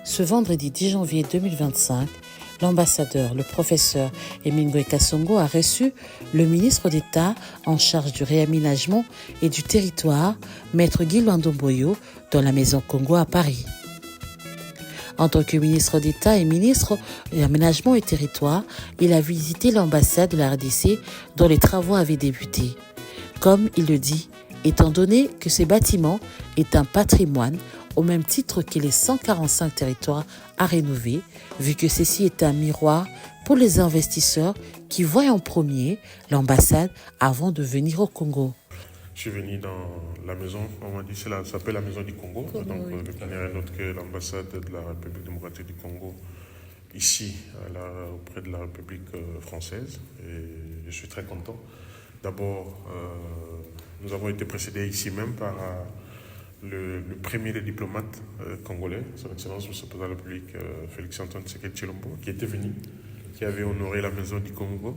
Ce vendredi 10 janvier 2025, l'ambassadeur, le professeur Emile Ngoïka Songo a reçu le ministre d'État en charge du réaménagement et du territoire, Maître Guy Luando-Boyo, dans la Maison Congo à Paris. En tant que ministre d'État et ministre de l'Aménagement et Territoire, il a visité l'ambassade de la RDC dont les travaux avaient débuté. Comme il le dit, étant donné que ces bâtiments est un patrimoine au même titre que les 145 territoires à rénover, vu que ceci est un miroir pour les investisseurs qui voient en premier l'ambassade avant de venir au Congo. Je suis venu dans la maison, on m'a dit ça s'appelle la maison du Congo, donc je n'est rien d'autre que l'ambassade de la République démocratique du Congo ici, auprès de la République française, et je suis très content. D'abord, nous avons été précédés ici même par le premier des diplomates congolais, son Excellence M. le Président de la République Félix-Antoine Tshisekedi Tshilombo, qui était venu, qui avait honoré la maison du Congo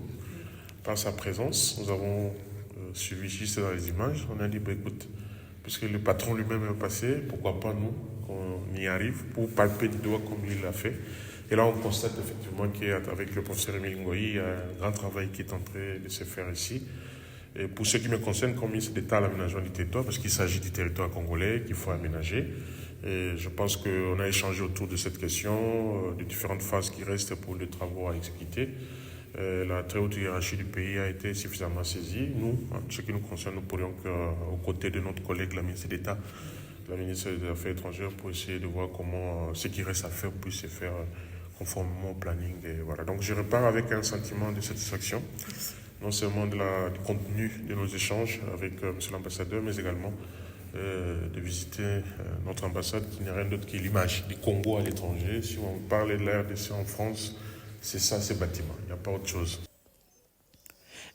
par sa présence. Nous avons suivi juste dans les images. On a dit, écoute, puisque le patron lui-même est passé, pourquoi pas nous, qu'on y arrive, pour palper du doigt comme il l'a fait. Et là, on constate effectivement qu'avec le professeur Emile Ngoïka, il y a un grand travail qui est en train de se faire ici. Et pour ce qui me concerne, comme ministre d'État à l'aménagement du territoire, parce qu'il s'agit du territoire congolais qu'il faut aménager. Et je pense qu'on a échangé autour de cette question, des différentes phases qui restent pour les travaux à exécuter. La très haute hiérarchie du pays a été suffisamment saisie. Nous, en ce qui nous concerne, nous pourrions, aux côtés de notre collègue, la ministre d'État, la ministre des Affaires étrangères, pour essayer de voir comment ce qui reste à faire puisse se faire conformément au planning. Et voilà. Donc je repars avec un sentiment de satisfaction, non seulement du contenu de nos échanges avec M. l'ambassadeur, mais également de visiter notre ambassade qui n'est rien d'autre que l'image du Congo à l'étranger. Si on parle de la RDC en France, c'est ça, ces bâtiments. Il n'y a pas autre chose.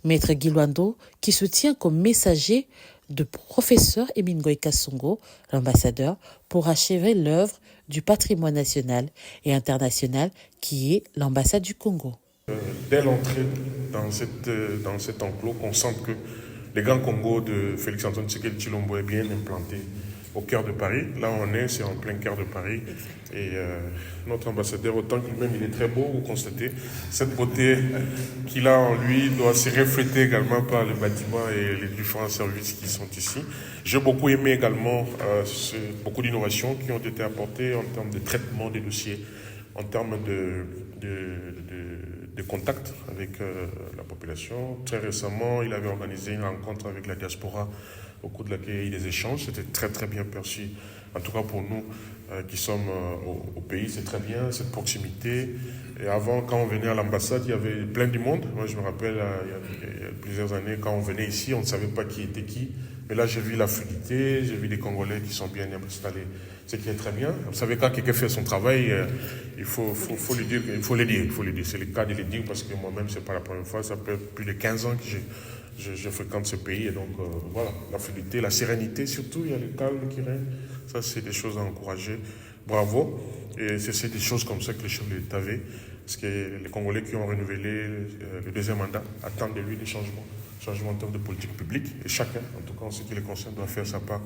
Maître Guy Luando, qui se tient comme messager de professeur Emile Ngoïka Songo, l'ambassadeur, pour achever l'œuvre du patrimoine national et international qui est l'ambassade du Congo. Dès l'entrée dans cet enclos, on sent que le Grand Congo de Félix-Antoine Tshisekedi Tshilombo est bien implanté au cœur de Paris. Là où on est, c'est en plein cœur de Paris. Et notre ambassadeur, autant qu'il même il est très beau, vous constatez, cette beauté qu'il a en lui doit se refléter également par le bâtiment et les différents services qui sont ici. J'ai beaucoup aimé également beaucoup d'innovations qui ont été apportées en termes de traitement des dossiers, en termes de contact avec la population. Très récemment, il avait organisé une rencontre avec la diaspora au cours de laquelle il y a eu des échanges. C'était très très bien perçu, en tout cas pour nous qui sommes au pays, c'est très bien cette proximité. Et avant, quand on venait à l'ambassade, il y avait plein du monde. Moi je me rappelle, il y a plusieurs années, quand on venait ici, on ne savait pas qui était qui. Mais là, j'ai vu la fluidité, j'ai vu des Congolais qui sont bien installés, ce qui est très bien. Vous savez, quand quelqu'un fait son travail, il faut le dire, C'est le cas de le dire parce que moi-même, ce n'est pas la première fois. Ça fait plus de 15 ans que je fréquente ce pays. Et donc, voilà, la fluidité, la sérénité surtout, il y a le calme qui règne. Ça, c'est des choses à encourager. Bravo. Et c'est des choses comme ça que les chefs de l'État avaient. Parce que les Congolais qui ont renouvelé le deuxième mandat attendent de lui des changements en termes de politique publique. Et chacun, en tout cas en ce qui les concerne, doit faire sa part.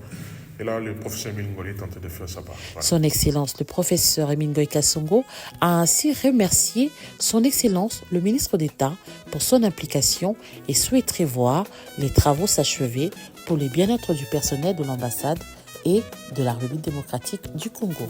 Et là, le professeur Emile Ngoïka est en train de faire sa part. Voilà. Son Excellence, le professeur Emile Ngoïka Songo, a ainsi remercié Son Excellence, le ministre d'État, pour son implication et souhaiterait voir les travaux s'achever pour le bien-être du personnel de l'ambassade et de la République démocratique du Congo.